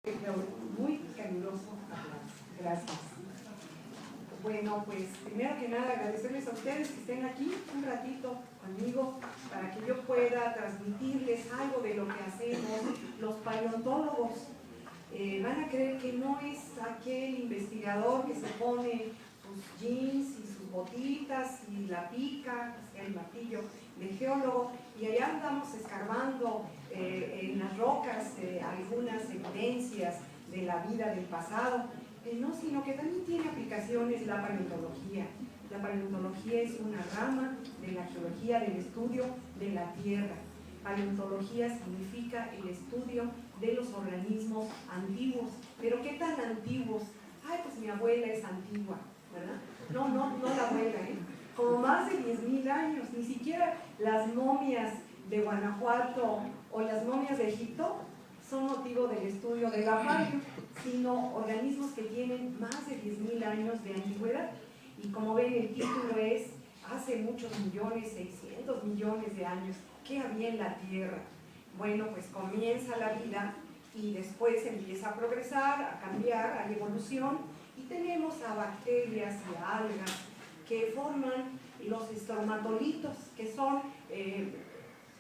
Muy caluroso aplauso. Gracias. Bueno, pues primero que nada agradecerles a ustedes que estén aquí un ratito conmigo para que yo pueda transmitirles algo de lo que hacemos los paleontólogos. Van a creer que no es aquel investigador que se pone sus jeans y sus botitas y la pica, el martillo de geólogo, y allá andamos escarbando en las rocas algunas evidencias de la vida del pasado. No, sino que también tiene aplicaciones la paleontología. La paleontología es una rama de la geología del estudio de la Tierra. Paleontología significa el estudio de los organismos antiguos. ¿Pero qué tan antiguos? Ay, pues mi abuela es antigua, ¿verdad? No la abuela, como más de 10.000 años. Ni siquiera las momias de Guanajuato o las momias de Egipto son motivo del estudio de la paleo, sino organismos que tienen más de 10.000 años de antigüedad. Y como ven, el título es hace muchos millones, 600 millones de años, ¿qué había en la Tierra? Bueno, pues comienza la vida y después empieza a progresar, a cambiar, a la evolución, y tenemos a bacterias y a algas que forman los estromatolitos, que son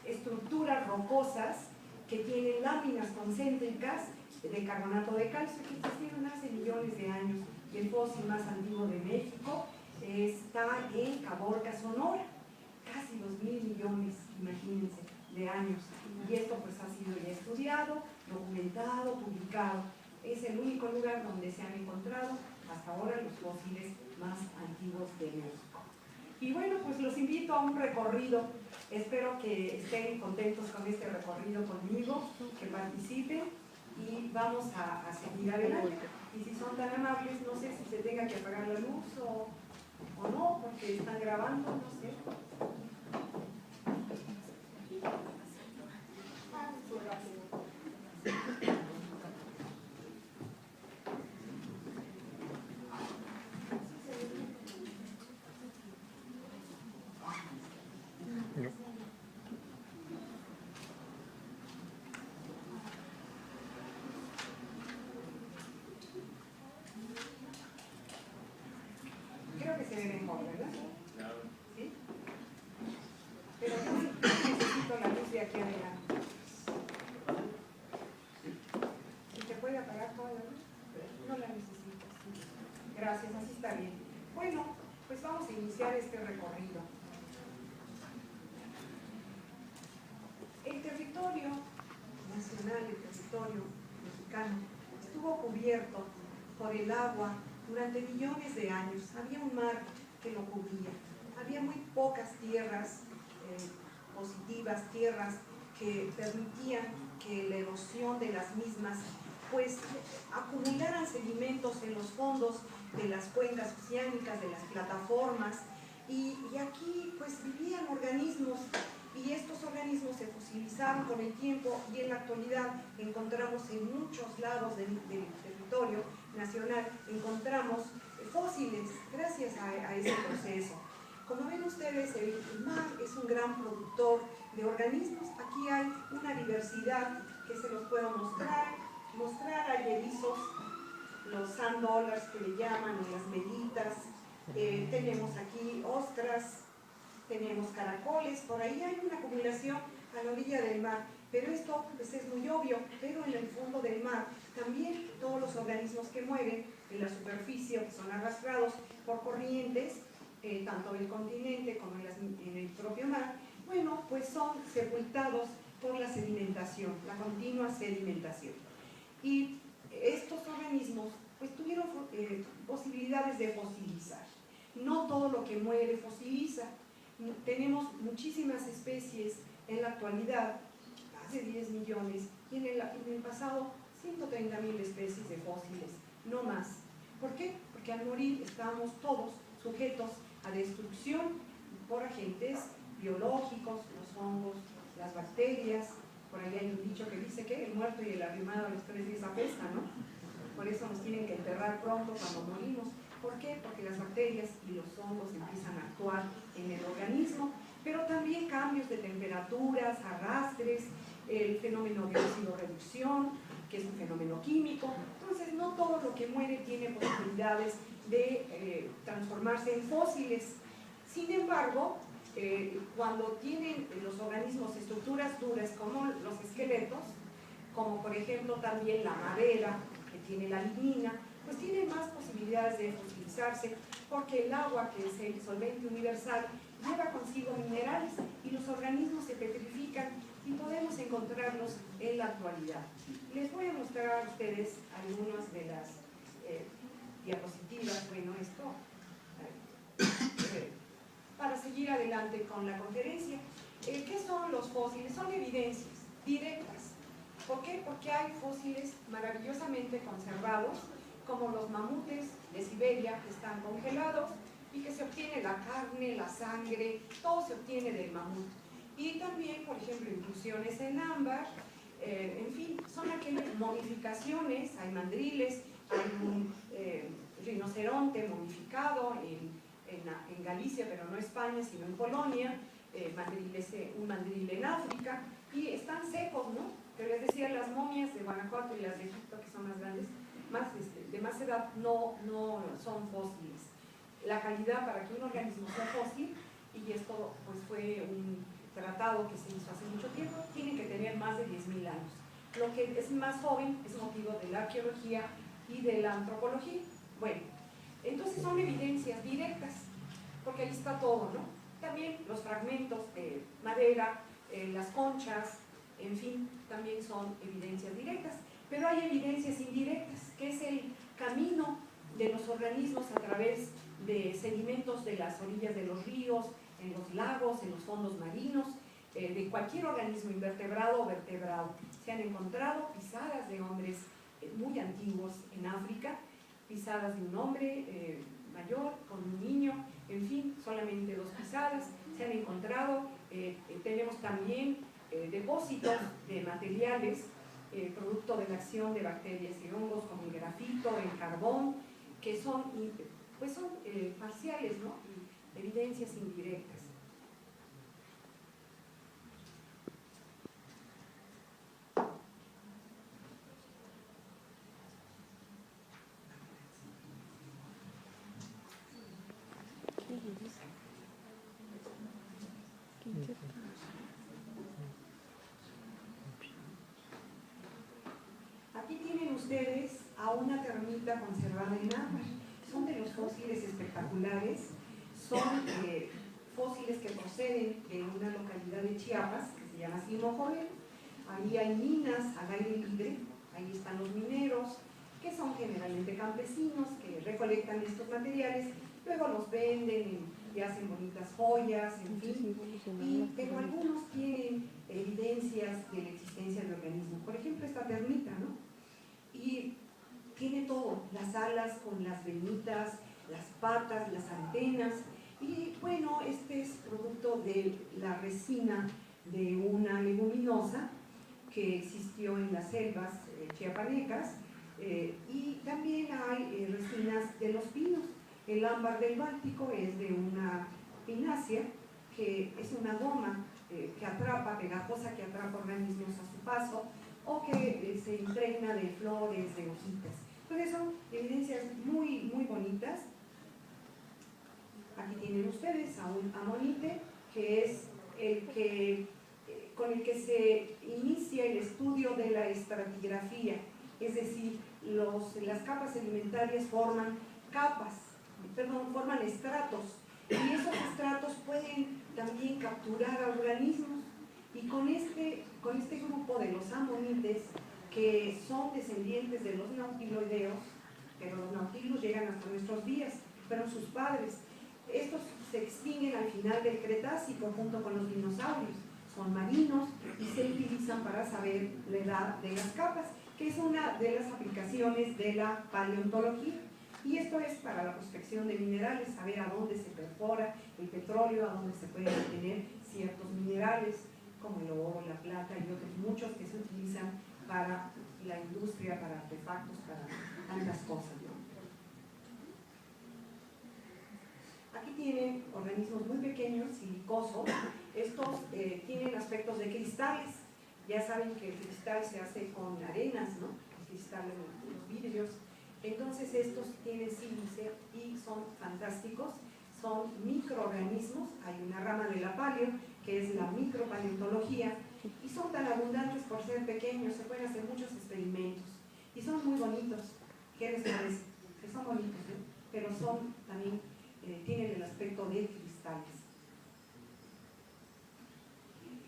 estructuras rocosas que tienen láminas concéntricas de carbonato de calcio que existieron hace millones de años, y el fósil más antiguo de México está en Caborca, Sonora, casi 2.000 millones, imagínense, de años, y esto pues ha sido ya estudiado, documentado, publicado. Es el único lugar donde se han encontrado hasta ahora los fósiles más antiguos de México. Y bueno, pues los invito a un recorrido. Espero que estén contentos con este recorrido conmigo, que participen, y vamos a seguir adelante. Y si son tan amables, no sé si se tenga que apagar la luz o no, porque están grabando, no sé. Creo que se ve mejor, ¿verdad? ¿Sí? Pero yo necesito la luz de aquí adelante. ¿Y se puede apagar toda la luz? No la necesito. Gracias, así está bien. Bueno, pues vamos a iniciar este recorrido. El territorio nacional, el territorio mexicano, estuvo cubierto por el agua durante millones de años. Había un mar que lo cubría. Había muy pocas tierras positivas, tierras que permitían que la erosión de las mismas pues acumularan sedimentos en los fondos de las cuencas oceánicas, de las plataformas, y aquí pues vivían organismos, y estos organismos se fosilizaron con el tiempo, y en la actualidad encontramos en muchos lados del territorio nacional, encontramos fósiles gracias a ese proceso. Como ven ustedes, el mar es un gran productor de organismos. Aquí hay una diversidad que se los puedo mostrar. Hay erizos, los sand dollars que le llaman, o las meditas. Tenemos aquí ostras, tenemos caracoles. Por ahí hay una acumulación a la orilla del mar, pero esto pues es muy obvio. Pero en el fondo del mar también todos los organismos que mueven en la superficie, que son arrastrados por corrientes, tanto del continente como en el propio mar, bueno, pues son sepultados por la sedimentación, la continua sedimentación. Y estos organismos pues tuvieron posibilidades de fosilizar. No todo lo que muere fosiliza. Tenemos muchísimas especies en la actualidad, más de 10 millones, y en el pasado 130.000 especies de fósiles, no más. ¿Por qué? Porque al morir estamos todos sujetos a destrucción por agentes biológicos, los hongos, las bacterias. Por ahí hay un dicho que dice que el muerto y el arrimado a los 3 días apesta, ¿no? Por eso nos tienen que enterrar pronto cuando morimos. ¿Por qué? Porque las bacterias y los hongos empiezan a actuar en el organismo, pero también cambios de temperaturas, arrastres, el fenómeno de óxido-reducción, que es un fenómeno químico. Entonces, no todo lo que muere tiene posibilidades de transformarse en fósiles. Sin embargo, cuando tienen los organismos estructuras duras como los esqueletos, como por ejemplo también la madera, que tiene la lignina, pues tienen más posibilidades de fosilizarse, porque el agua, que es el solvente universal, lleva consigo minerales y los organismos se petrifican y podemos encontrarlos en la actualidad. Les voy a mostrar a ustedes algunas de las diapositivas. Bueno, esto para seguir adelante con la conferencia. ¿Qué son los fósiles? Son evidencias directas. ¿Por qué? Porque hay fósiles maravillosamente conservados, como los mamutes de Siberia, que están congelados y que se obtiene la carne, la sangre, todo se obtiene del mamut. Y también, por ejemplo, inclusiones en ámbar, en fin, son aquellas momificaciones, hay mandriles, hay un rinoceronte momificado en Galicia, pero no España, sino en Polonia, un mandril en África, y están secos, ¿no? Pero les decía, las momias de Guanajuato y las de Egipto, que son más grandes, de más edad, no son fósiles. La calidad para que un organismo sea fósil, y esto pues fue un tratado que se hizo hace mucho tiempo, tiene que tener más de 10.000 años. Lo que es más joven es motivo de la arqueología y de la antropología. Bueno, entonces son evidencias directas, porque ahí está todo, ¿no? También los fragmentos de madera, las conchas, en fin, también son evidencias directas. Pero hay evidencias indirectas, que es el camino de los organismos a través de sedimentos de las orillas de los ríos, en los lagos, en los fondos marinos, de cualquier organismo invertebrado o vertebrado. Se han encontrado pisadas de hombres muy antiguos en África, pisadas de un hombre mayor con un niño, en fin, solamente 2 pisadas. Se han encontrado, tenemos también depósitos de materiales producto de la acción de bacterias y hongos, como el grafito, el carbón, que son, pues son parciales, ¿no? Evidencias indirectas. Aquí tienen ustedes a una termita conservada en ámbar. Son de los fósiles espectaculares, son fósiles que proceden de una localidad de Chiapas que se llama Simojovel. Ahí hay minas al aire libre, ahí están los mineros, que son generalmente campesinos, que recolectan estos materiales, luego los venden y hacen bonitas joyas, en fin. Pero algunos tienen evidencias de la existencia del organismo. Por ejemplo, esta termita, ¿no? Y tiene todo, las alas con las venitas, las patas, las antenas. Y bueno, este es producto de la resina de una leguminosa que existió en las selvas chiapanecas, y también hay resinas de los pinos. El ámbar del Báltico es de una pinácea, que es una goma que atrapa, pegajosa, que atrapa organismos a su paso, o que se impregna de flores, de hojitas. Entonces son evidencias muy, muy bonitas. Aquí tienen ustedes a un amonite, que es el que, con el que se inicia el estudio de la estratigrafía, es decir, las capas sedimentarias forman estratos, y esos estratos pueden también capturar a organismos, y con este grupo de los amonites, que son descendientes de los nautiloideos, pero los nautilos llegan hasta nuestros días, fueron sus padres. Estos se extinguen al final del Cretácico junto con los dinosaurios, son marinos y se utilizan para saber la edad de las capas, que es una de las aplicaciones de la paleontología. Y esto es para la prospección de minerales, saber a dónde se perfora el petróleo, a dónde se pueden obtener ciertos minerales, como el oro, la plata y otros muchos que se utilizan para la industria, para artefactos, para tantas cosas, ¿no? Aquí tienen organismos muy pequeños, silicosos. Estos tienen aspectos de cristales. Ya saben que el cristal se hace con arenas, ¿no? El cristal en los vidrios. Entonces estos tienen sílice y son fantásticos. Son microorganismos. Hay una rama de la paleo, que es la micropaleontología, y son tan abundantes por ser pequeños, se pueden hacer muchos experimentos. Y son muy bonitos. ¿Qué les parece? Que son bonitos, ¿eh? Pero son también, tienen el aspecto de cristales.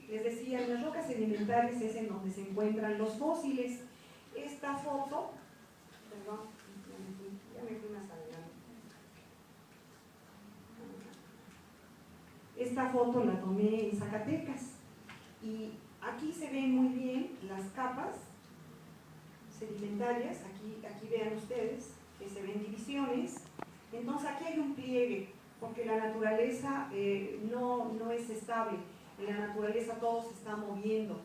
Les decía, en las rocas sedimentarias es en donde se encuentran los fósiles. Esta foto, perdón, ya me fui más adelante. Esta foto la tomé en Zacatecas y aquí se ven muy bien las capas sedimentarias. Aquí vean ustedes que se ven divisiones. Entonces aquí hay un pliegue, porque la naturaleza no es estable. En la naturaleza todo se está moviendo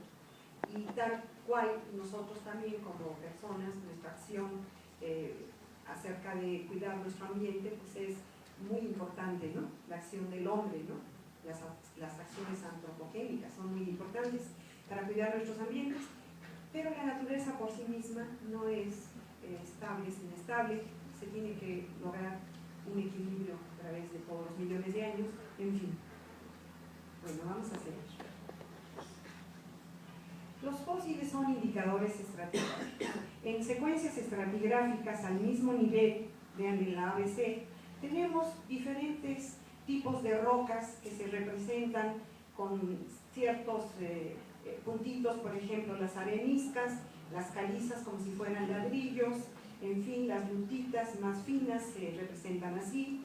y tal cual nosotros también como personas, nuestra acción acerca de cuidar nuestro ambiente pues es muy importante, ¿no? La acción del hombre, ¿no? Las acciones antropogénicas son muy importantes para cuidar nuestros ambientes, pero la naturaleza por sí misma no es estable, es inestable. Se tiene que lograr un equilibrio a través de todos los millones de años, en fin. Bueno, vamos a seguir. Los fósiles son indicadores estratigráficos. En secuencias estratigráficas al mismo nivel, vean en la ABC, tenemos diferentes tipos de rocas que se representan con ciertos puntitos, por ejemplo, las areniscas, las calizas como si fueran ladrillos, en fin, las lutitas más finas se representan así,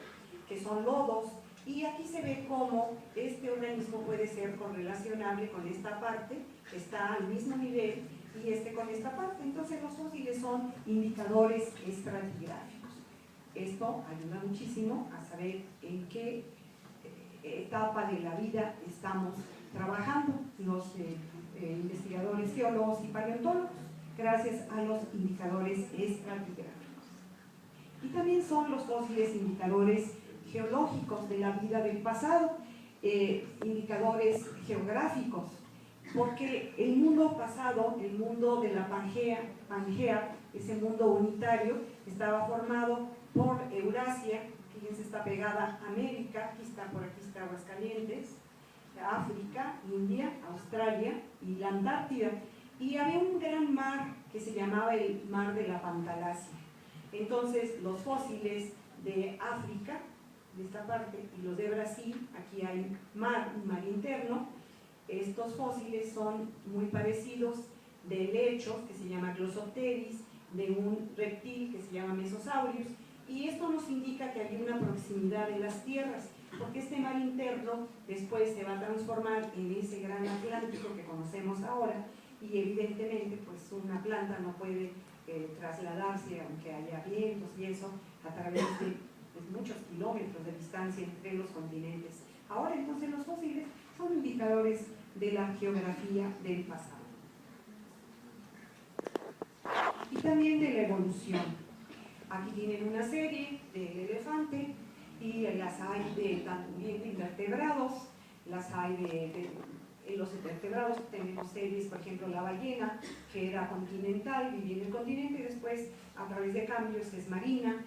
que son lodos. Y aquí se ve cómo este organismo puede ser correlacionable con esta parte, que está al mismo nivel, y este con esta parte. Entonces los fósiles son indicadores estratigráficos. Esto ayuda muchísimo a saber en qué etapa de la vida estamos trabajando los investigadores geólogos y paleontólogos, gracias a los indicadores estratigráficos. Y también son los fósiles indicadores geológicos de la vida del pasado, indicadores geográficos, porque el mundo pasado, el mundo de la Pangea, ese mundo unitario, estaba formado por Eurasia, fíjense, está pegada a América, por aquí está Aguascalientes, África, India, Australia y la Antártida, y había un gran mar que se llamaba el mar de la Pantalacia. Entonces los fósiles de África, de esta parte, y los de Brasil, aquí hay un mar interno. Estos fósiles son muy parecidos del lecho que se llama Glossopteris, de un reptil que se llama Mesosaurus, y esto nos indica que hay una proximidad en las tierras, porque este mar interno después se va a transformar en ese gran Atlántico que conocemos ahora, y evidentemente pues una planta no puede trasladarse, aunque haya vientos y eso, a través de muchos kilómetros de distancia entre los continentes. Ahora entonces los fósiles son indicadores de la geografía del pasado y también de la evolución. Aquí tienen una serie del elefante y las hay también de invertebrados, las hay en los invertebrados tenemos series, por ejemplo la ballena, que era continental, vivía en el continente y después a través de cambios es marina.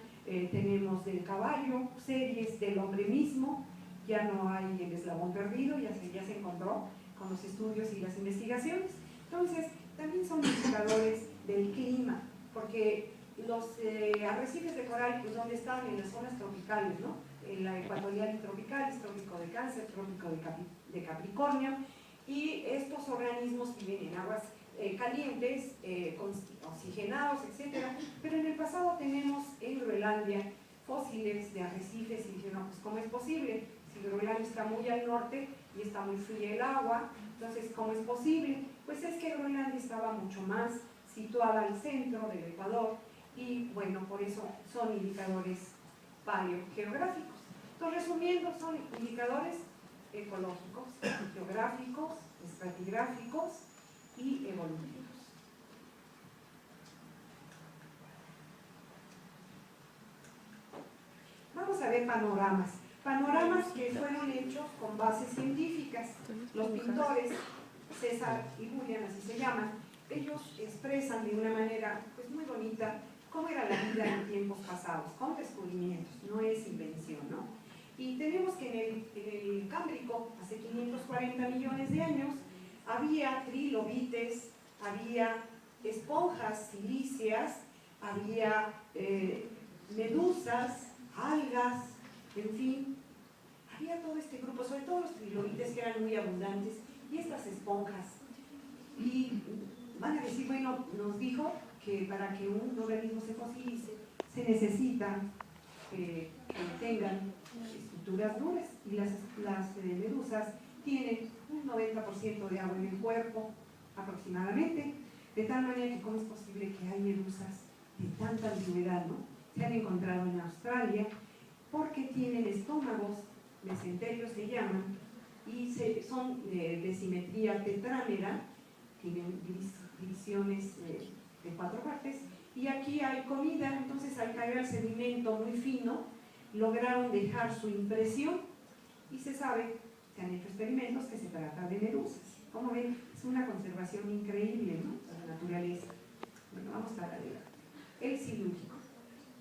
Tenemos del caballo, series del hombre mismo, ya no hay el eslabón perdido, ya se encontró con los estudios y las investigaciones. Entonces, también son indicadores del clima, porque los arrecifes de coral, pues ¿dónde están? En las zonas tropicales, ¿no? En la ecuatorial y tropical, es trópico de Cáncer, trópico de Capricornio, y estos organismos viven en aguas calientes, oxigenados, etc. Pero en el pasado tenemos en Groenlandia fósiles de arrecifes y dije, no, pues ¿cómo es posible? Si Groenlandia está muy al norte y está muy fría el agua, entonces ¿cómo es posible? Pues es que Groenlandia estaba mucho más situada al centro del Ecuador y bueno, por eso son indicadores paleogeográficos. Entonces, resumiendo, son indicadores ecológicos, geográficos, estratigráficos y evolutivos. Vamos a ver panoramas que fueron hechos con bases científicas. Los pintores César y Julián, así se llaman, ellos expresan de una manera pues muy bonita cómo era la vida en tiempos pasados, con descubrimientos, no es invención, ¿no? Y tenemos que en el Cámbrico, hace 540 millones de años, había trilobites, había esponjas silíceas, había medusas, algas, en fin, había todo este grupo, sobre todo los trilobites que eran muy abundantes, y estas esponjas. Y van a decir, bueno, nos dijo que para que un organismo se fosilice se necesita que tengan estructuras duras, y las medusas tienen un 90% de agua en el cuerpo aproximadamente, de tal manera que cómo es posible que hay medusas de tanta antigüedad, ¿no? Se han encontrado en Australia porque tienen estómagos, mesenterios se llaman, y son de simetría tetrámera, tienen divisiones de 4 partes, y aquí hay comida. Entonces al caer el sedimento muy fino lograron dejar su impresión, y se sabe, se han hecho experimentos que se trata de medusas. Como ven, es una conservación increíble, ¿no?, de la naturaleza. Bueno, vamos a ver el silúrico.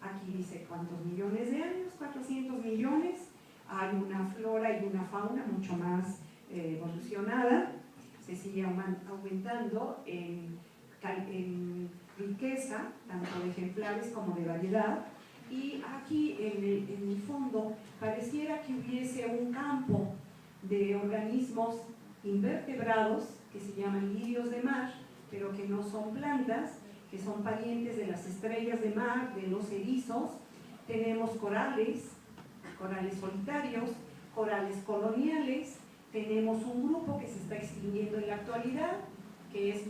Aquí dice cuántos millones de años, 400 millones. Hay una flora y una fauna mucho más evolucionada, se sigue aumentando en riqueza, tanto de ejemplares como de variedad, y aquí en el fondo pareciera que hubiese un campo de organismos invertebrados que se llaman lirios de mar, pero que no son plantas, que son parientes de las estrellas de mar, de los erizos. Tenemos corales solitarios, corales coloniales. Tenemos un grupo que se está extinguiendo en la actualidad, que es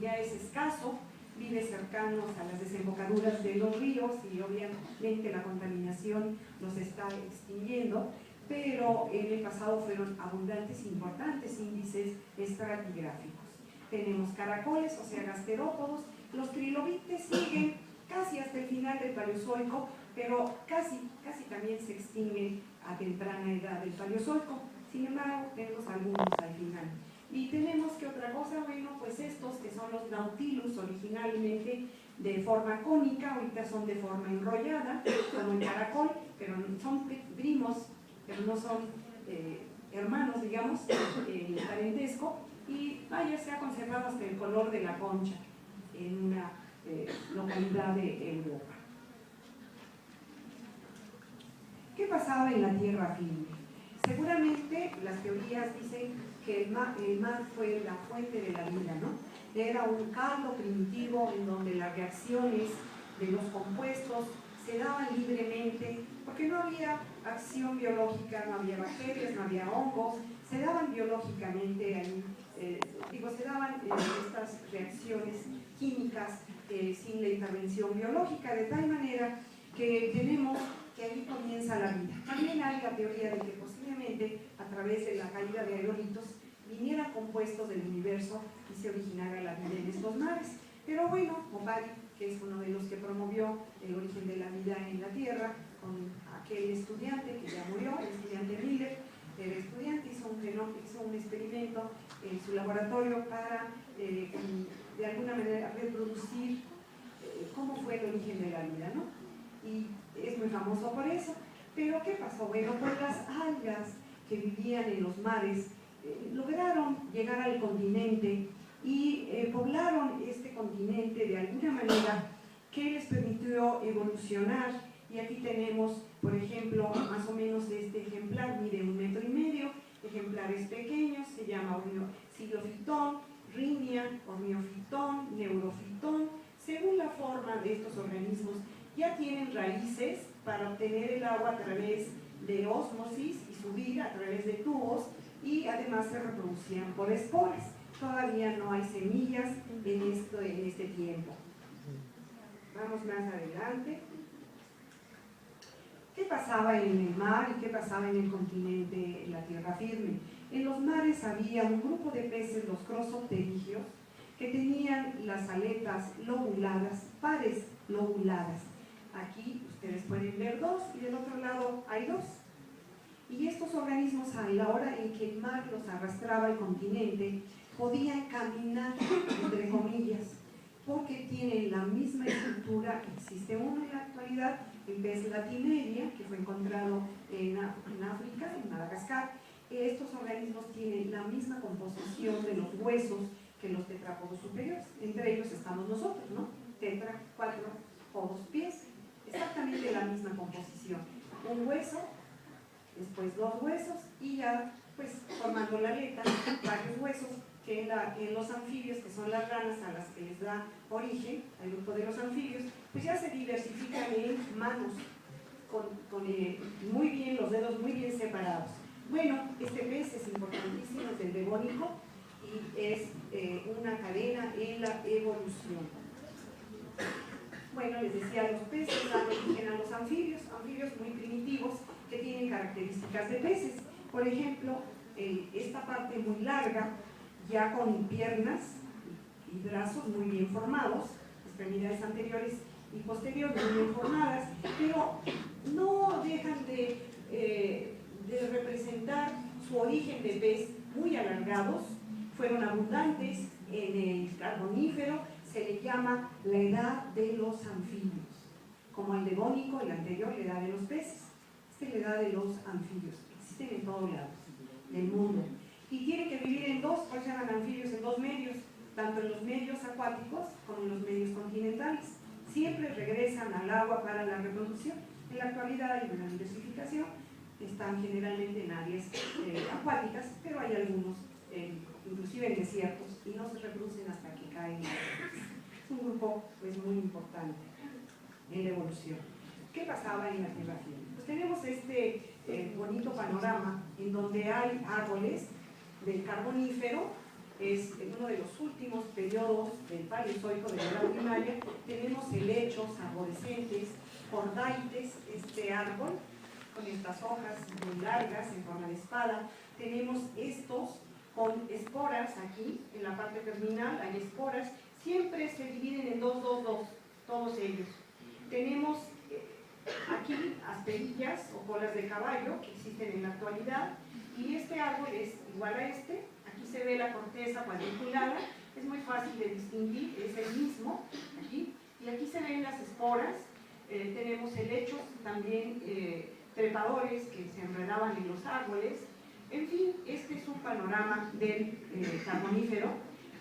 ya es escaso, vive cercanos a las desembocaduras de los ríos, y obviamente la contaminación los está extinguiendo, pero en el pasado fueron abundantes, importantes índices estratigráficos. Tenemos caracoles, o sea, gasterópodos. Los trilobites siguen casi hasta el final del Paleozoico, pero casi también se extinguen a temprana edad del Paleozoico. Sin embargo, tenemos algunos al final. Y tenemos que otra cosa, bueno, pues estos que son los Nautilus, originalmente de forma cónica, ahorita son de forma enrollada, como el caracol, pero son primos, pero no son hermanos, digamos, en el parentesco, y vaya, se ha conservado hasta el color de la concha en una localidad de Europa. ¿Qué pasaba en la tierra firme? Seguramente las teorías dicen que el mar fue la fuente de la vida, ¿no? Era un caldo primitivo en donde las reacciones de los compuestos se daban libremente, porque no había acción biológica, no había bacterias, no había hongos, se daban biológicamente ahí, se daban estas reacciones químicas sin la intervención biológica, de tal manera que tenemos que ahí comienza la vida. También hay la teoría de que posiblemente a través de la caída de aerolitos vinieran compuestos del universo y se originara la vida en estos mares. Pero bueno, Opari, que es uno de los que promovió el origen de la vida en la Tierra, con aquel estudiante que ya murió, el estudiante Miller, el estudiante hizo un experimento en su laboratorio para de alguna manera reproducir cómo fue el origen de la vida, ¿no? Y es muy famoso por eso. Pero ¿qué pasó? Bueno, pues las algas que vivían en los mares lograron llegar al continente y poblaron este continente de alguna manera que les permitió evolucionar. Y aquí tenemos, por ejemplo, más o menos este ejemplar mide 1,5 metros, ejemplares pequeños, se llama Silofitón, Rhynia, Orniofitón, Neurofitón. Según la forma de estos organismos, ya tienen raíces para obtener el agua a través de ósmosis y subir a través de tubos, y además se reproducían por esporas. Todavía no hay semillas en este tiempo. Vamos más adelante. ¿Qué pasaba en el mar y qué pasaba en el continente, en la tierra firme? En los mares había un grupo de peces, los crosopterigios, que tenían las aletas lobuladas, pares lobuladas. Aquí ustedes pueden ver 2 y del otro lado hay 2. Y estos organismos, a la hora en que el mar los arrastraba al continente, podían caminar, entre comillas, porque tienen la misma estructura. Existe uno en la actualidad, el pez latimeria, que fue encontrado en África, en Madagascar. Estos organismos tienen la misma composición de los huesos que los tetrápodos superiores. Entre ellos estamos nosotros, ¿no? Tetra, 4 podos pies, exactamente la misma composición. Un hueso, después 2 huesos y ya pues formando la aleta, varios huesos que en los anfibios, que son las ranas a las que les da origen al grupo de los anfibios, pues ya se diversifican en manos, con muy bien, los dedos muy bien separados. Bueno, este pez es importantísimo, es el devónico y es una cadena en la evolución. Bueno, les decía, los peces dan origen a los anfibios muy primitivos que tienen características de peces. Por ejemplo, esta parte muy larga, ya con piernas y brazos muy bien formados, extremidades anteriores y posteriores muy bien formadas, pero no dejan de representar su origen de pez muy alargados. Fueron abundantes en el Carbonífero, se le llama la edad de los anfibios, como el devónico, el anterior, la edad de los peces. Esta es la edad de los anfibios, existen en todos lados del mundo. Y tienen que vivir en dos, por eso se llaman anfibios, en dos medios, tanto en los medios acuáticos como en los medios continentales. Siempre regresan al agua para la reproducción. En la actualidad hay una diversificación, están generalmente en áreas acuáticas, pero hay algunos, inclusive en desiertos, y no se reproducen hasta que caen. Es un grupo pues, muy importante en la evolución. ¿Qué pasaba en la Tierra firme? Pues tenemos este bonito panorama en donde hay árboles del Carbonífero, es uno de los últimos periodos del Paleozoico de la Edad Primaria. Tenemos helechos arborescentes, cordaites, este árbol, con estas hojas muy largas en forma de espada. Tenemos estos con esporas aquí, en la parte terminal hay esporas, siempre se dividen en 2, 2, 2, todos ellos. Tenemos aquí asperillas o colas de caballo que existen en la actualidad, y este árbol es igual a este. Aquí se ve la corteza cuadriculada, es muy fácil de distinguir, es el mismo aquí, y aquí se ven las esporas. Tenemos helechos también trepadores que se enredaban en los árboles. En fin, este es un panorama del Carbonífero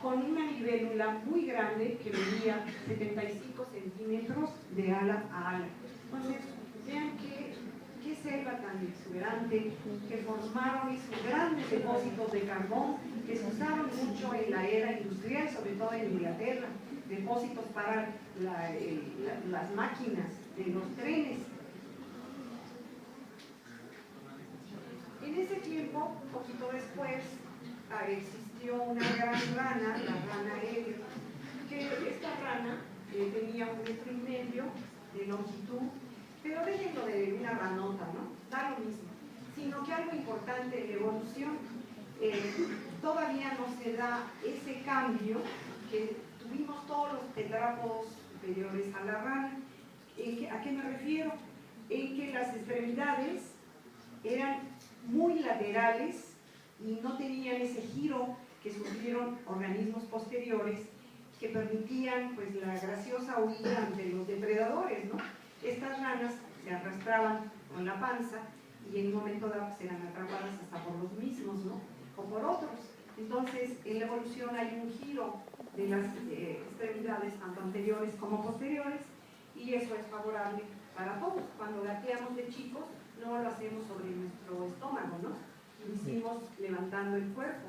con una libélula muy grande que medía 75 centímetros de ala a ala. Entonces, vean qué selva tan exuberante, que formaron esos grandes depósitos de carbón que se usaron mucho en la era industrial, sobre todo en Inglaterra, depósitos para las máquinas de los trenes. En ese tiempo, poquito después, existió una gran rana, la rana Elliot, que esta rana tenía 1,5 metros de longitud, pero déjenlo de una ranota, ¿no? Da lo mismo. Sino que algo importante en la evolución, todavía no se da ese cambio que tuvimos todos los tetrápodos superiores a la rana. ¿A qué me refiero? En que las extremidades eran muy laterales y no tenían ese giro que sufrieron organismos posteriores que permitían pues la graciosa huida ante los depredadores, ¿no? Estas ranas se arrastraban con la panza y en un momento dado pues, eran atrapadas hasta por los mismos, ¿no? O por otros. Entonces, en la evolución hay un giro de las extremidades, tanto anteriores como posteriores, y eso es favorable para todos. Cuando gateamos de chicos, no lo hacemos sobre nuestro estómago, ¿no? Lo hicimos levantando el cuerpo.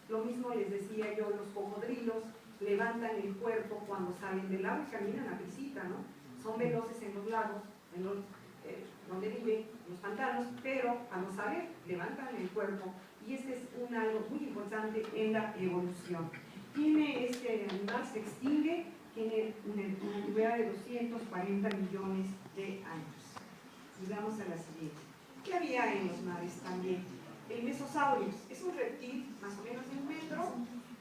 Lo mismo les decía yo, los cocodrilos levantan el cuerpo cuando salen del agua y caminan a prisita, ¿no? Son veloces en los lagos, donde viven, en los pantanos, pero cuando salen, levantan el cuerpo. Y este es algo muy importante en la evolución. Este animal se extingue, tiene una antigüedad de 240 millones de años. Y vamos a la siguiente. ¿Qué había en los mares también? El Mesosaurios es un reptil más o menos de 1 metro,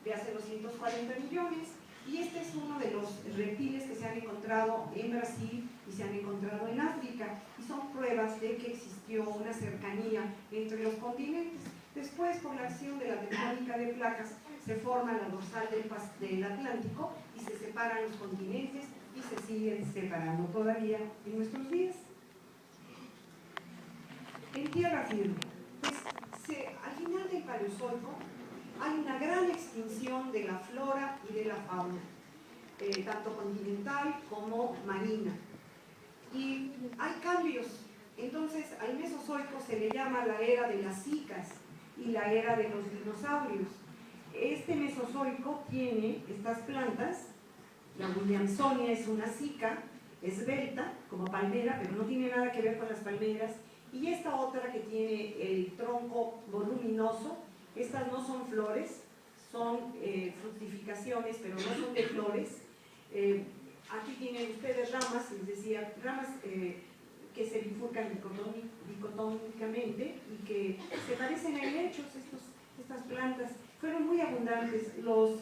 de hace 240 millones, y este es uno de los reptiles que se han encontrado en Brasil y se han encontrado en África, y son pruebas de que existió una cercanía entre los continentes. Después, por la acción de la tectónica de placas, se forma la dorsal del Atlántico y se separan los continentes y se siguen separando todavía en nuestros días. En tierra firme, pues al final del Paleozoico hay una gran extinción de la flora y de la fauna, tanto continental como marina. Y hay cambios. Entonces al Mesozoico se le llama la era de las cicas y la era de los dinosaurios. Este Mesozoico tiene estas plantas. La Williamsonia es una cica esbelta, como palmera, pero no tiene nada que ver con las palmeras. Y esta otra que tiene el tronco voluminoso, estas no son flores, son fructificaciones, pero no son de flores. Aquí tienen ustedes ramas, les decía, ramas que se bifurcan dicotómicamente y que se parecen a helechos. Estas plantas fueron muy abundantes. Los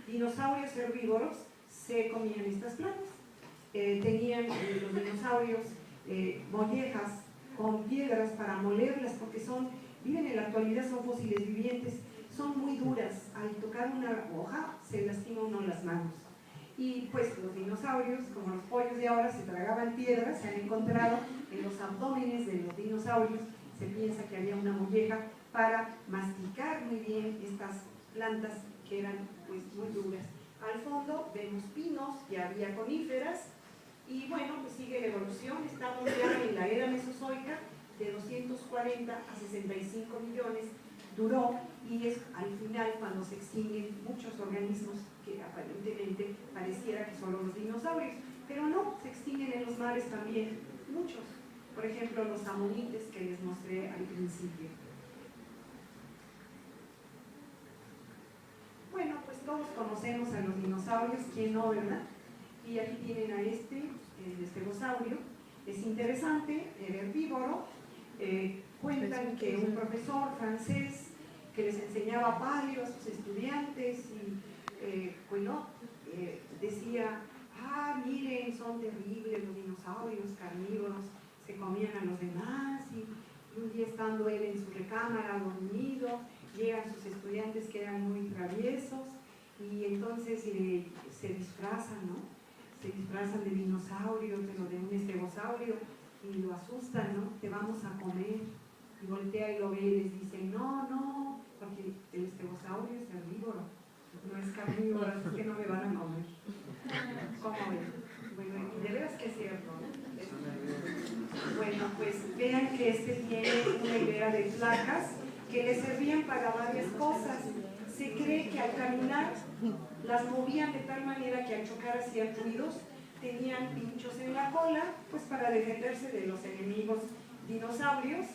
dinosaurios herbívoros se comían estas plantas. Tenían los dinosaurios mollejas con piedras para molerlas, porque viven en la actualidad, son fósiles vivientes, son muy duras. Al tocar una hoja se lastima uno las manos. Y pues los dinosaurios, como los pollos de ahora, se tragaban piedras. Se han encontrado en los abdómenes de los dinosaurios, se piensa que había una molleja para masticar muy bien estas plantas que eran pues muy duras. Al fondo vemos pinos, ya había coníferas, y bueno, pues sigue la evolución. Estamos ya en la era mesozoica, de 240 a 65 millones duró, y es al final cuando se extinguen muchos organismos que aparentemente pareciera que son los dinosaurios, pero no, se extinguen en los mares también muchos. Por ejemplo, los amonites que les mostré al principio. Bueno, pues todos conocemos a los dinosaurios, ¿quién no, verdad? Y aquí tienen a el estegosaurio. Es interesante, era herbívoro. Cuentan que un profesor francés que les enseñaba paleo a sus estudiantes y decía: miren, son terribles los dinosaurios carnívoros, se comían a los demás. Y un día, estando él en su recámara dormido, llegan sus estudiantes que eran muy traviesos y entonces se disfrazan, ¿no? Se disfrazan de dinosaurios, de un estegosaurio, y lo asustan, ¿no? Te vamos a comer. Y voltea y lo ve y les dice: no, porque el estegosaurio es herbívoro, no es carnívoro, así que no me van a comer. ¿Cómo ven? Bueno, y de veras que es cierto, ¿no? Bueno, pues vean que tiene una hilera de placas que le servían para varias cosas. Se cree que al caminar las movían de tal manera que al chocar hacían ruidos. Tenían pinchos en la cola, pues para defenderse de los enemigos dinosaurios.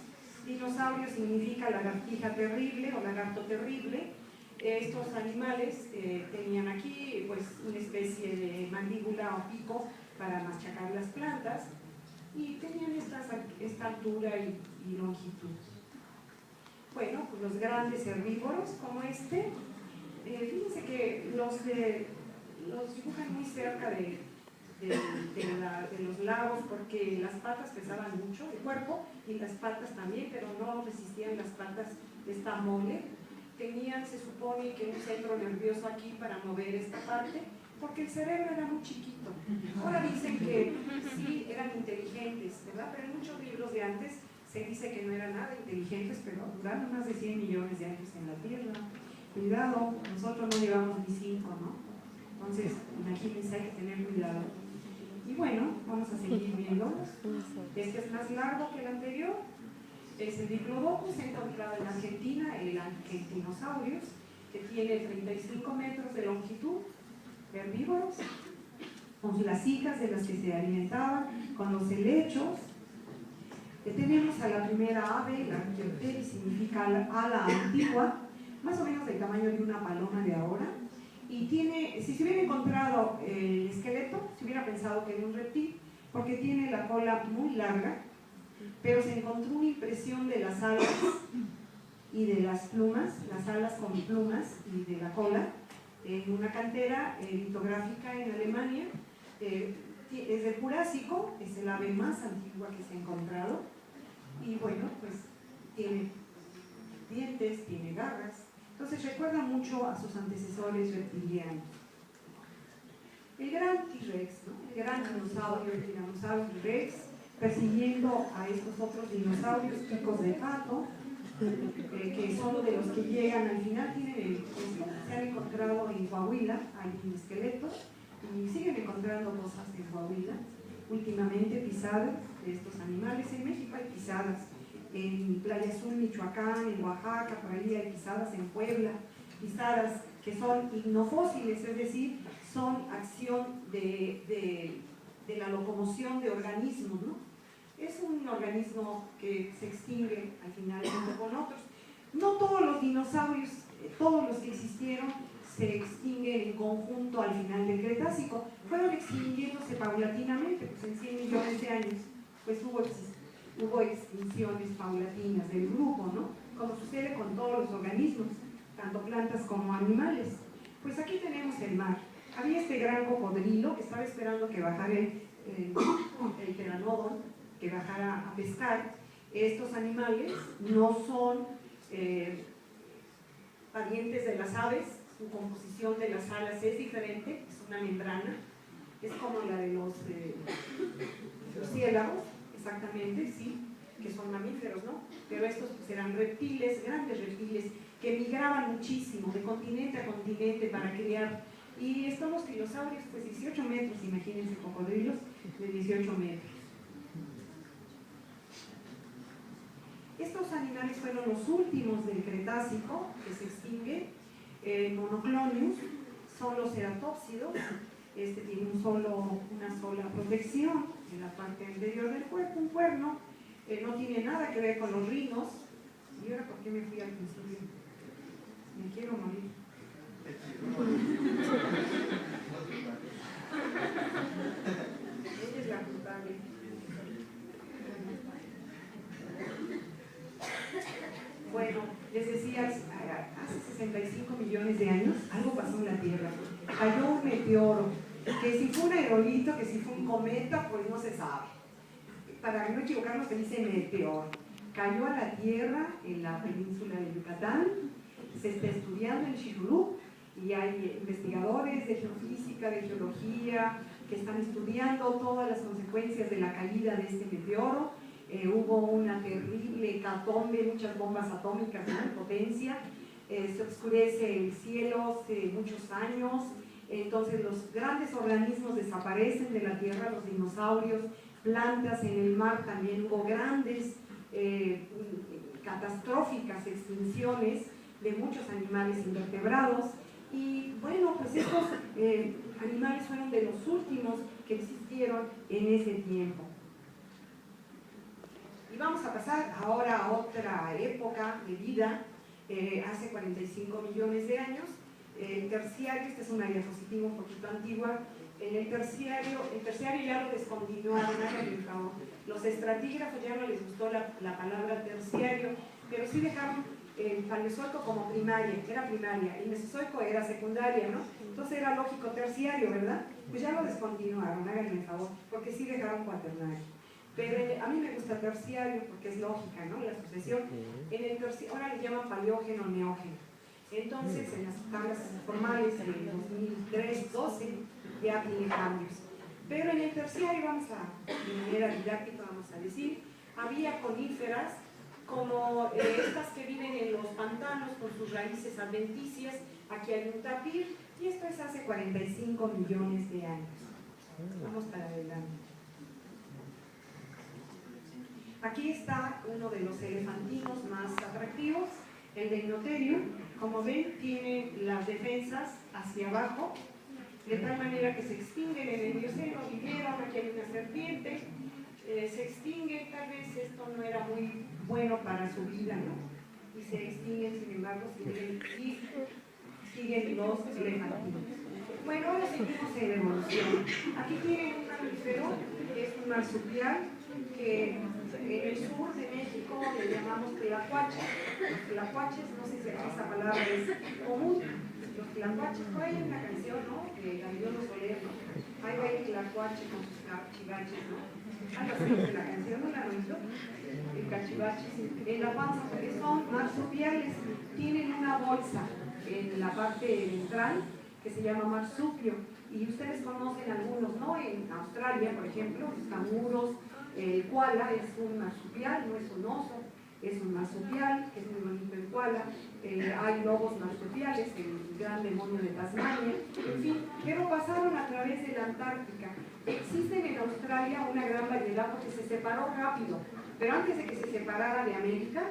Dinosaurio significa lagartija terrible o lagarto terrible. Estos animales tenían aquí pues una especie de mandíbula o pico para machacar las plantas, y tenían esta altura y longitud. Bueno, pues los grandes herbívoros como fíjense que los dibujan muy cerca de los lagos, porque las patas pesaban mucho, el cuerpo y las patas también, pero no resistían las patas de esta mole. Tenían, se supone, que un centro nervioso aquí para mover esta parte, porque el cerebro era muy chiquito. Ahora dicen que sí eran inteligentes, ¿verdad? Pero en muchos libros de antes se dice que no eran nada inteligentes, pero duraron más de 100 millones de años en la Tierra. Cuidado, nosotros no llevamos ni 5, ¿no? Entonces, imagínense, hay que tener cuidado. Y bueno, vamos a seguir viéndolos. Este es más largo que el anterior. Es el Diplodocus, encontrado en Argentina, el Argentinosaurus, que tiene 35 metros de longitud, herbívoros, con las hijas de las que se alimentaban, con los helechos. Tenemos a la primera ave, la Archaeopteryx, significa ala antigua, más o menos del tamaño de una paloma de ahora. Y si se hubiera encontrado el esqueleto, se hubiera pensado que era un reptil, porque tiene la cola muy larga, pero se encontró una impresión de las alas y de las plumas, las alas con plumas y de la cola, en una cantera litográfica en Alemania. Es del Jurásico, es el ave más antigua que se ha encontrado, y bueno, pues tiene dientes, tiene garras. Entonces recuerda mucho a sus antecesores reptilianos. El gran T-Rex, ¿no? El gran dinosaurio, el Tyrannosaurus Rex, persiguiendo a estos otros dinosaurios picos de pato, que son de los que llegan al final. Se han encontrado en Coahuila, hay esqueletos, y siguen encontrando cosas en Coahuila. Últimamente pisadas de estos animales. En México hay pisadas, en Playa Azul, Michoacán, en Oaxaca, por ahí hay pisadas, en Puebla, pisadas que son ignofósiles, es decir, son acción de la locomoción de organismos, ¿no? Es un organismo que se extingue al final junto con otros. No todos los dinosaurios, todos los que existieron, se extinguen en conjunto al final del Cretácico. Fueron extinguiéndose paulatinamente, pues en 100 millones de años, pues hubo extinciones paulatinas del grupo, ¿no? Como sucede con todos los organismos, tanto plantas como animales. Pues aquí tenemos el mar. Había este gran cocodrilo que estaba esperando que bajara el pteranodon, que bajara a pescar. Estos animales no son parientes de las aves, su composición de las alas es diferente, es una membrana, es como la de los murciélagos, exactamente, sí, que son mamíferos, ¿no? Pero estos pues eran reptiles, grandes reptiles, que migraban muchísimo de continente a continente para criar. Y estos los dinosaurios, pues 18 metros, imagínense, cocodrilos de 18 metros. Estos animales fueron los últimos del Cretácico que se extingue. Monoclonius son los ceratópsidos. Este tiene una sola protección en la parte anterior del cuerpo, un cuerno. No tiene nada que ver con los rinos. ¿Y ahora por qué me fui al principio? Me quiero morir. Ella es la culpable. Bueno, les decía, hace 65 millones de años algo pasó en la Tierra. Cayó un meteoro, que si fue un aerolito, que si fue un cometa, pues no se sabe. Para no equivocarnos, se dice meteoro. Cayó a la Tierra en la península de Yucatán, se está estudiando en Chicxulub, y hay investigadores de geofísica, de geología, que están estudiando todas las consecuencias de la caída de este meteoro. Hubo una terrible hecatombe, muchas bombas atómicas, ¿no?, en potencia. Se oscurece el cielo hace muchos años. Entonces los grandes organismos desaparecen de la Tierra, los dinosaurios, plantas. En el mar también hubo grandes catastróficas extinciones de muchos animales invertebrados. Y bueno, pues estos animales fueron de los últimos que existieron en ese tiempo. Y vamos a pasar ahora a otra época de vida, hace 45 millones de años. El terciario, esta es una diapositiva un poquito antigua. En el terciario ya lo descontinuaron. Los estratígrafos ya no les gustó la palabra terciario, pero sí dejaron el paleozoico como primaria, era primaria, el mesozoico era secundaria, ¿no? Entonces era lógico terciario, ¿verdad? Pues ya lo descontinuaron, háganme el favor, porque sí dejaron cuaternario. Pero a mí me gusta terciario porque es lógica, ¿no?, la sucesión. En el ahora le llaman paleógeno neógeno. Entonces, en las tablas formales del 2003-12 ya tiene cambios. Pero en el terciario, de manera didáctica vamos a decir, había coníferas como estas que viven en los pantanos con sus raíces adventicias. Aquí hay un tapir, y esto es hace 45 millones de años. Vamos para adelante. Aquí está uno de los elefantinos más atractivos, el Deinotherium. Como ven, tiene las defensas hacia abajo, de tal manera que se extinguen en el Mioceno. Vivieron, aquí hay una serpiente, se extingue. Tal vez esto no era muy bueno para su vida, ¿no? Y se extinguen, sin embargo, siguen los elefantinos. Bueno, ahora seguimos en la evolución. Aquí tienen un mamífero, que es un marsupial, que en el sur de México le llamamos tlacuaches. Los tlacuaches, no sé si aquí esta palabra es común. Los tlacuaches, por ahí hay una canción, ¿no?, de Gabriel Soler, ¿no? Ahí va el tlacuache con sus cachivaches, ¿no? Algo así dice la canción, ¿no la han oído? El cachivache, en la panza, porque son marsupiales, tienen una bolsa en la parte ventral que se llama marsupio, y ustedes conocen algunos, ¿no? En Australia, por ejemplo, los canguros, el koala es un marsupial, no es un oso, es un marsupial, que es muy bonito el koala. Hay lobos marsupiales, el gran demonio de Tasmania, en fin, pero pasaron a través de la Antártica. Existen en Australia una gran variedad porque se separó rápido, pero antes de que se separara de América,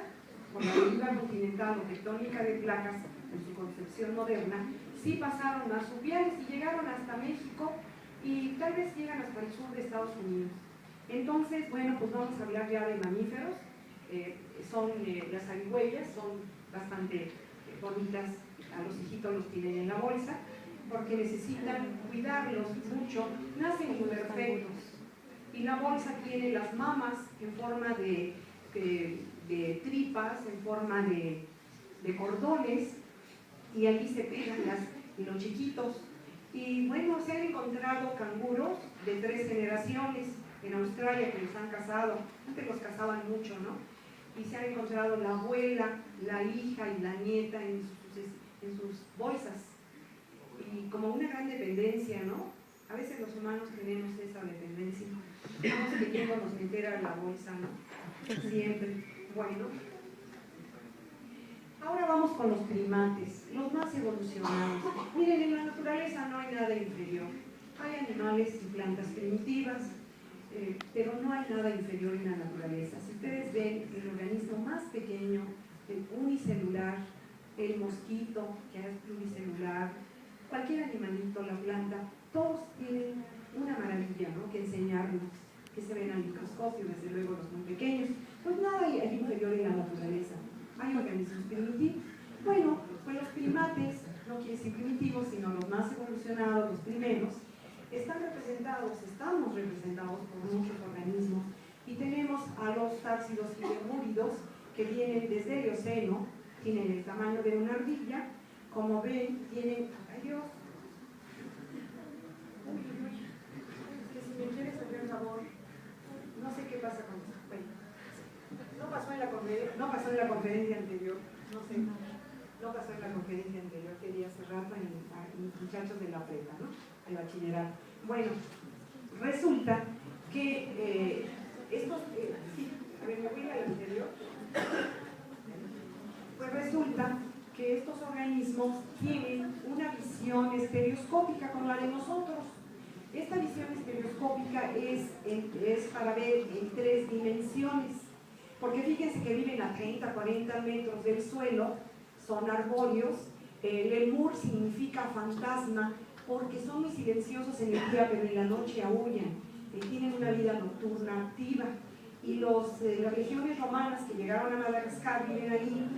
con la deriva continental o tectónica de placas, en su concepción moderna, sí pasaron marsupiales y llegaron hasta México y tal vez llegan hasta el sur de Estados Unidos. Entonces, bueno, pues vamos a hablar ya de mamíferos. Las zarigüeyas son bastante bonitas, a los hijitos los tienen en la bolsa, porque necesitan cuidarlos mucho, nacen imperfectos. Y la bolsa tiene las mamas en forma de tripas, en forma de cordones, y allí se pegan los chiquitos. Y bueno, se han encontrado canguros de 3 generaciones en Australia que los han cazado. Antes los cazaban mucho, ¿no? Y se han encontrado la abuela, la hija y la nieta en sus bolsas. Y como una gran dependencia, ¿no? A veces los humanos tenemos esa dependencia. Vamos queriéndonos meter a la bolsa, ¿no? Siempre. Bueno. Ahora vamos con los primates, los más evolucionados. Miren, en la naturaleza no hay nada inferior. Hay animales y plantas primitivas, pero no hay nada inferior en la naturaleza. Si ustedes ven el organismo más pequeño, el unicelular, el mosquito, que es pluricelular, cualquier animalito, la planta, todos tienen una maravilla, ¿no?, que enseñarnos, que se ven al microscopio, desde luego los muy pequeños. Pues nada hay inferior en la naturaleza. Hay organismos primitivos. Bueno, pues los primates, no quiere decir primitivos, sino los más evolucionados, los primeros, estamos representados por muchos organismos, y tenemos a los táxidos y lemúridos que vienen desde el Eoceno, tienen el tamaño de una ardilla, como ven, tienen, ay Dios, que si me quieres hacer favor, no sé qué pasa con eso. Bueno, no pasó en la conferencia anterior, no pasó en la conferencia anterior que di hace rato en muchachos de la prepa, ¿no?, de bachillerato. Bueno, resulta que a ver, me voy a la anterior. Pues resulta que estos organismos tienen una visión estereoscópica como la de nosotros. Esta visión estereoscópica es para ver en 3 dimensiones, porque fíjense que viven a 30, 40 metros del suelo, son arbóreos. El lemur significa fantasma, porque son muy silenciosos en el día, pero en la noche aúllan, tienen una vida nocturna activa. Y las legiones romanas que llegaron a Madagascar, viven ahí,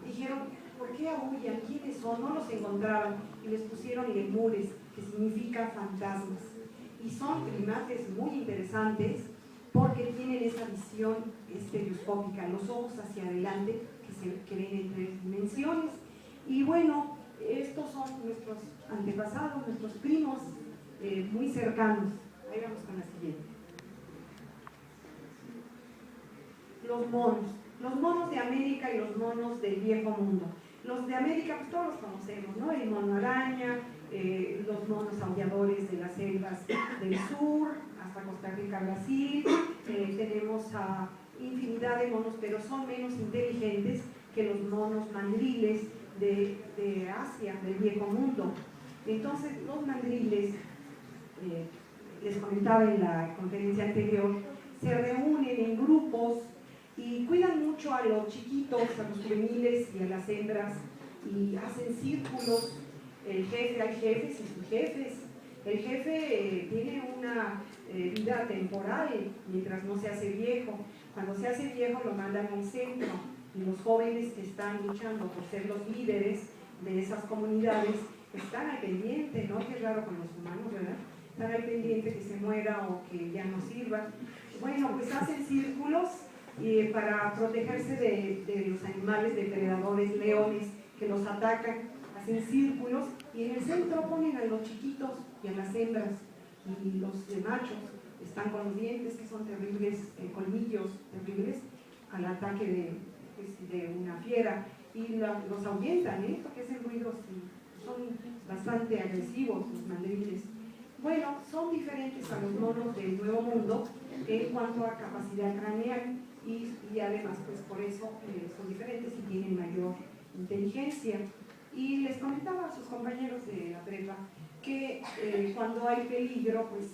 dijeron, ¿por qué aúllan? ¿Quiénes son? No los encontraban, y les pusieron lemures, que significa fantasmas. Y son primates muy interesantes porque tienen esa visión estereoscópica, los ojos hacia adelante, que ven en 3 dimensiones. Y bueno, estos son nuestros antepasados, nuestros primos muy cercanos. Ahí vamos con la siguiente. Los monos de América y los monos del Viejo Mundo. Los de América, pues todos los conocemos, ¿no? El mono araña, los monos aulladores de las selvas del sur, hasta Costa Rica, Brasil. Tenemos a infinidad de monos, pero son menos inteligentes que los monos mandriles de Asia, del Viejo Mundo. Entonces, los mandriles, les comentaba en la conferencia anterior, se reúnen en grupos y cuidan mucho a los chiquitos, a los juveniles y a las hembras, y hacen círculos. Hay jefes y subjefes. El jefe tiene una vida temporal mientras no se hace viejo. Cuando se hace viejo lo mandan al centro, y los jóvenes que están luchando por ser los líderes de esas comunidades están al pendiente, ¿no? Qué raro con los humanos, ¿verdad? Están al pendiente que se muera o que ya no sirva. Bueno, pues hacen círculos para protegerse de los animales depredadores, leones, que los atacan. hacen círculos y en el centro ponen a los chiquitos y a las hembras, y los machos están con los dientes que son terribles, colmillos terribles al ataque de una fiera, y los ahuyentan, porque hacen ruidos y son bastante agresivos los mandriles. Bueno, son diferentes a los monos del Nuevo Mundo en cuanto a capacidad craneal y además pues por eso son diferentes y tienen mayor inteligencia. Y les comentaba a sus compañeros de la prepa que cuando hay peligro pues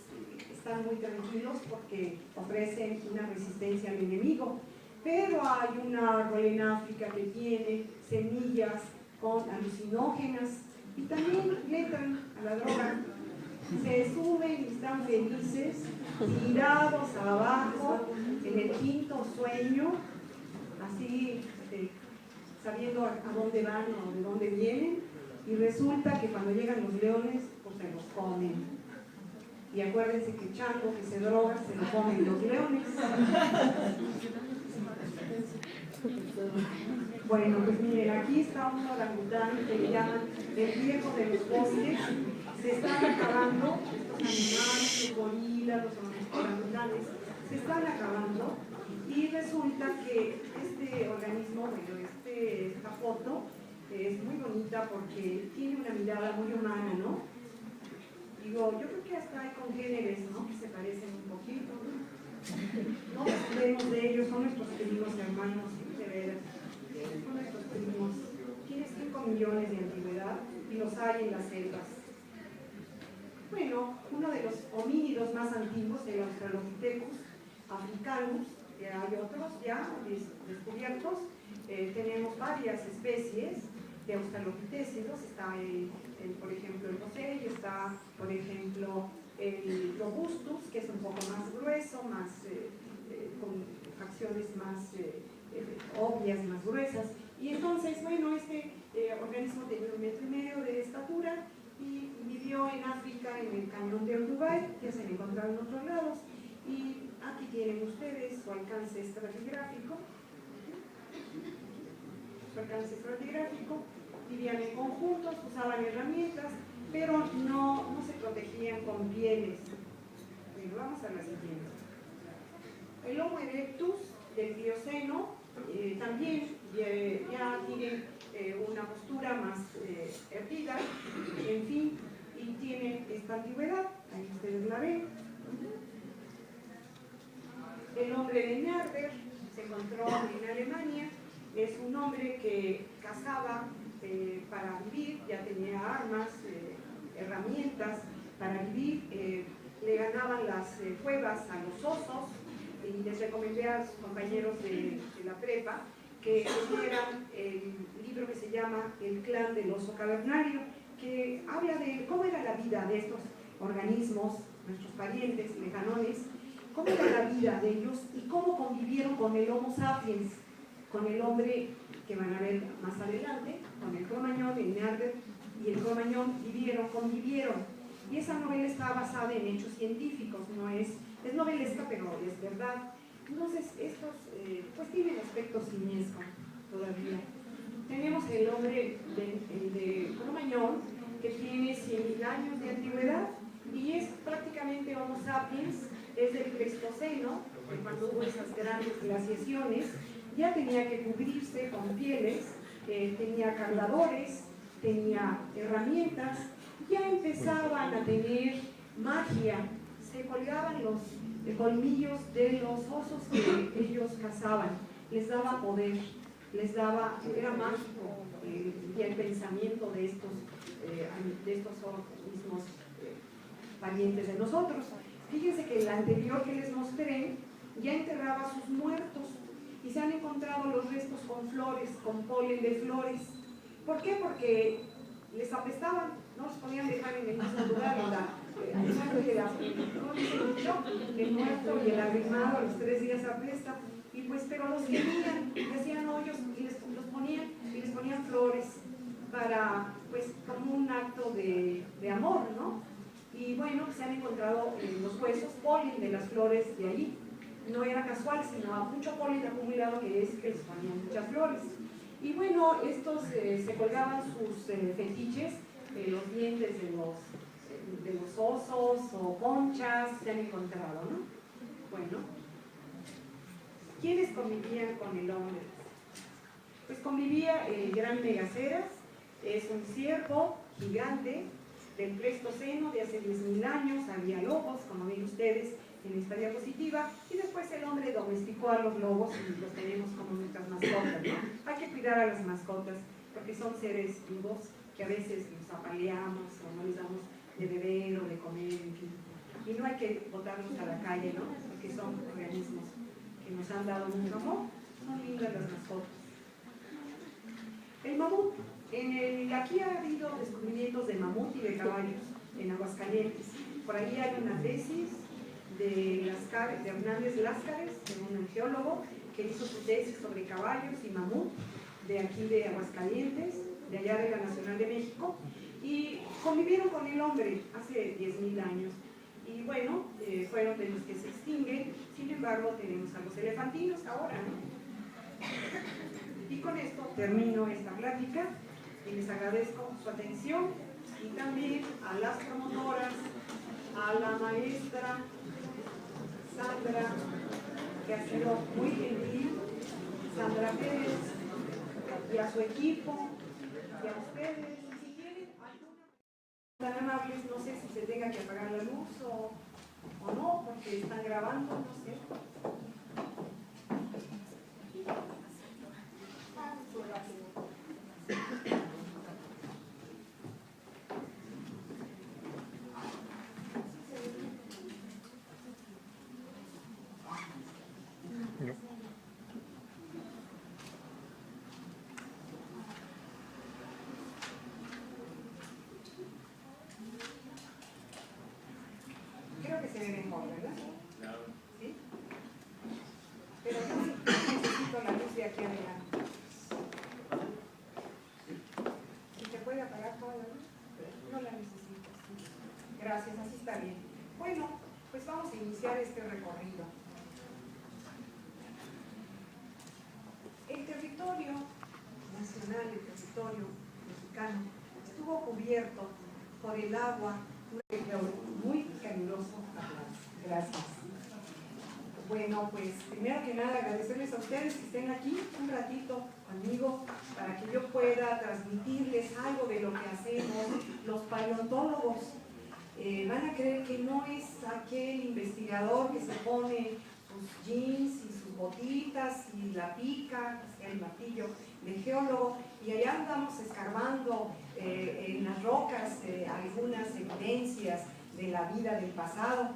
están muy tranquilos porque ofrecen una resistencia al enemigo, pero hay un árbol en África que tiene semillas con alucinógenas y también le entran a la droga, se suben y están felices, tirados abajo en el quinto sueño, así sabiendo a dónde van o de dónde vienen, y resulta que cuando llegan los leones pues se los comen. Y acuérdense que Chango, que se droga, se lo comen los leones. Bueno, pues miren, aquí está un orangután que le llaman el viejo de los bosques. Se están acabando estos animales, los gorilas, los orangutanes, se están acabando, y resulta que este organismo, bueno, esta foto es muy bonita porque tiene una mirada muy humana, ¿no? Digo, yo creo que hasta hay congéneres, ¿no?, que se parecen un poquito, ¿no? No sabemos de ellos, son nuestros primos hermanos, de veras, son nuestros primos. Tiene 5 millones de antigüedad y los hay en las selvas. Bueno, uno de los homínidos más antiguos, el Australopithecus africanus, que hay otros ya descubiertos, tenemos varias especies de australopithecus, está por ejemplo el Rosell, está por ejemplo el Robustus, que es un poco más grueso, más con facciones más obvias, más gruesas, y entonces bueno, este organismo tenía 1,5 metros de estatura y vivió en África, en el cañón de Uruguay, que se han encontrado en otros lados, y aquí tienen ustedes su alcance estratigráfico. Vivían en conjuntos, usaban herramientas, pero no se protegían con pieles. Bueno, vamos a la siguiente. El Homo erectus del Plioceno también ya tiene una postura más erguida, en fin, y tiene esta antigüedad, ahí ustedes la ven. El hombre de Neandertal se encontró en Alemania, es un hombre que cazaba para vivir, ya tenía armas, herramientas para vivir, le ganaban las cuevas a los osos, y les recomendé a sus compañeros de la prepa que leyeran el libro que se llama El clan del oso cavernario, que habla de cómo era la vida de estos organismos, nuestros parientes lejanones, cómo era la vida de ellos y cómo convivieron con el Homo sapiens, con el hombre que van a ver más adelante, con el Cro-Magnon, el Neandertal y el Cro-Magnon convivieron. Y esa novela está basada en hechos científicos, no es novelesca, pero es verdad. Entonces, estos pues tienen aspecto simiesco todavía. Tenemos el hombre de Cro-Magnon, que tiene 100.000 años de antigüedad y es prácticamente Homo sapiens, es del Pleistoceno, que cuando hubo esas grandes glaciaciones, ya tenía que cubrirse con pieles, tenía cargadores, tenía herramientas, ya empezaban a tener magia, se colgaban los colmillos de los osos que ellos cazaban, les daba poder, era mágico ya el pensamiento de estos mismos parientes de nosotros. Fíjense que el anterior que les mostré ya enterraba a sus muertos y se han encontrado los restos con flores, con polen de flores. ¿Por qué? Porque les apestaban, no los podían dejar en el mismo lugar. El muerto y el arrimado a los 3 días apesta, y pues, pero los querían, hacían hoyos y les ponían flores para, pues, como un acto de amor, ¿no? Y bueno, se han encontrado en los huesos polen de las flores de allí. No era casual, sino mucho polen acumulado que les ponían muchas flores. Y bueno, estos se colgaban sus fetiches, los dientes de los osos o conchas, se han encontrado, ¿no? Bueno, ¿quiénes convivían con el hombre? Pues convivía el gran Megaceras, es un ciervo gigante del Pleistoceno de hace 10.000 años, había lobos, como ven ustedes en esta diapositiva, y después el hombre domesticó a los lobos y los tenemos como nuestras mascotas, ¿no? Hay que cuidar a las mascotas porque son seres vivos que a veces los apaleamos o no les damos de beber o de comer, en fin. Y no hay que botarlos a la calle, ¿no? Porque son organismos que nos han dado mucho amor, son lindas las mascotas. El mamut. Aquí ha habido descubrimientos de mamut y de caballos en Aguascalientes. Por ahí hay una tesis de Hernández Láscares, un geólogo, que hizo su tesis sobre caballos y mamut de aquí de Aguascalientes, de allá de la Nacional de México, y convivieron con el hombre hace 10.000 años. Y bueno, fueron de los que se extinguen, sin embargo tenemos a los elefantinos ahora, ¿no? Y con esto termino esta plática y les agradezco su atención y también a las promotoras, a la maestra Sandra, que ha sido muy gentil, Sandra Pérez, y a su equipo, y a ustedes. Si quieren alguna tan amables, no sé si se tenga que apagar la luz o no, porque están grabando, no sé. Creo que se ve mejor, ¿verdad? ¿Sí? Pero yo necesito la luz de aquí adelante. ¿Y se puede apagar toda la luz? No la necesito. Gracias, así está bien. Bueno, pues vamos a iniciar este recorrido. El territorio nacional, el territorio mexicano, estuvo cubierto por el agua, muy caluroso. Gracias. Bueno, pues primero que nada agradecerles a ustedes que estén aquí un ratito conmigo para que yo pueda transmitirles algo de lo que hacemos los paleontólogos. Van a creer que no es aquel investigador que se pone sus jeans y sus botitas y la pica, el martillo de geólogo, y allá andamos escarbando en las rocas algunas evidencias de la vida del pasado.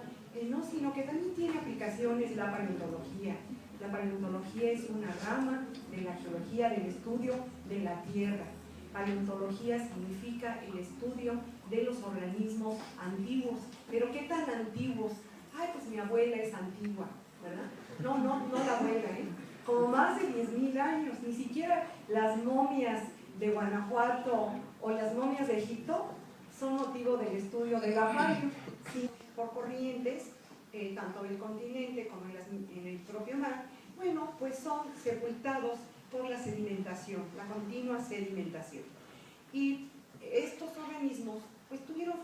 No, sino que también tiene aplicaciones la paleontología. La paleontología es una rama de la geología del estudio de la Tierra. Paleontología significa el estudio de los organismos antiguos. ¿Pero qué tan antiguos? Ay, pues mi abuela es antigua, ¿verdad? No la abuela, ¿eh? Como más de 10.000 años. Ni siquiera las momias de Guanajuato o las momias de Egipto son motivo del estudio de la paleo, sí, por corrientes, tanto del continente como en el propio mar. Bueno, pues son sepultados por la sedimentación, la continua sedimentación. Y estos organismos pues tuvieron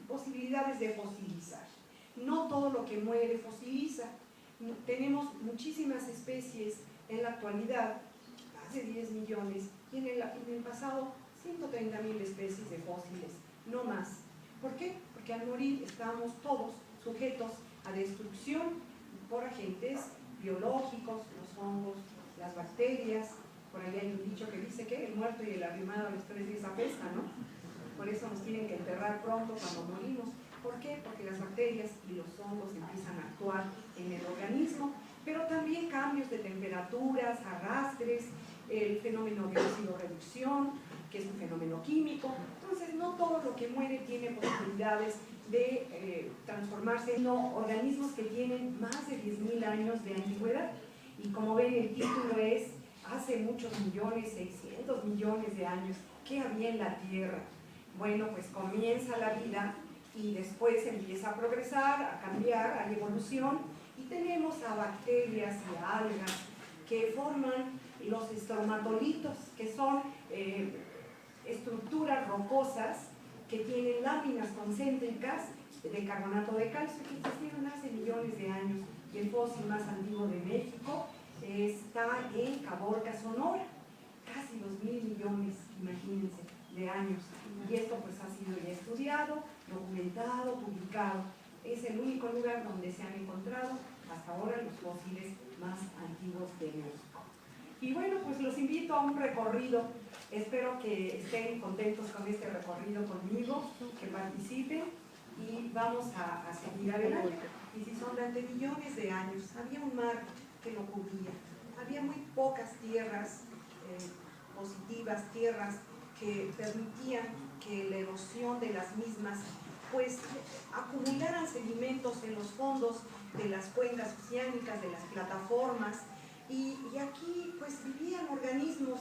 posibilidades de fosilizar. No todo lo que muere fosiliza. Tenemos muchísimas especies en la actualidad, hace 10 millones, y en el pasado 130.000 especies de fósiles, no más. ¿Por qué? Porque al morir estamos todos sujetos a destrucción por agentes biológicos, los hongos, las bacterias. Por ahí hay un dicho que dice que el muerto y el arrimado a los 3 días apesta, ¿no? Por eso nos tienen que enterrar pronto cuando morimos. ¿Por qué? Porque las bacterias y los hongos empiezan a actuar en el organismo, pero también cambios de temperaturas, arrastres, el fenómeno de oxidorreducción, que es un fenómeno químico. Entonces, no todo lo que muere tiene posibilidades de transformarse en organismos que tienen más de 10.000 años de antigüedad. Y como ven, el título es hace muchos millones, 600 millones de años, ¿qué había en la Tierra? Bueno, pues comienza la vida y después empieza a progresar, a cambiar, a la evolución, y tenemos a bacterias y a algas que forman los estromatolitos, que son estructuras rocosas que tienen láminas concéntricas de carbonato de calcio que existieron hace millones de años, y el fósil más antiguo de México está en Caborca, Sonora, casi 2.000 millones, imagínense, de años, y esto pues ha sido ya estudiado, documentado, publicado. Es el único lugar donde se han encontrado hasta ahora los fósiles más antiguos de México. Y bueno, pues los invito a un recorrido. Espero que estén contentos con este recorrido conmigo, que participen, y vamos a seguir adelante. Y si son durante millones de años, había un mar que lo cubría, había muy pocas tierras positivas, tierras que permitían que la erosión de las mismas pues acumularan sedimentos en los fondos de las cuencas oceánicas, de las plataformas, y aquí pues vivían organismos,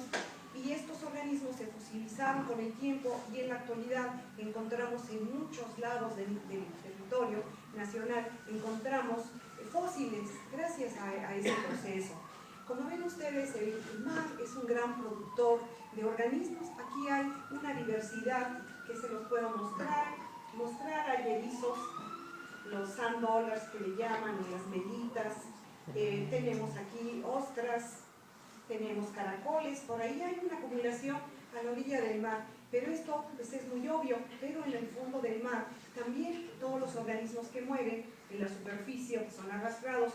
y estos organismos se fosilizaron con el tiempo, y en la actualidad encontramos en muchos lados del territorio nacional, encontramos fósiles gracias a ese proceso. Como ven ustedes, el mar es un gran productor de organismos. Aquí hay una diversidad que se los puedo mostrar. Hay erizos, los sand dollars que le llaman, o las melitas. Tenemos aquí ostras, tenemos caracoles. Por ahí hay una acumulación a la orilla del mar, pero esto pues, es muy obvio. Pero en el fondo del mar también todos los organismos que mueven en la superficie, que son arrastrados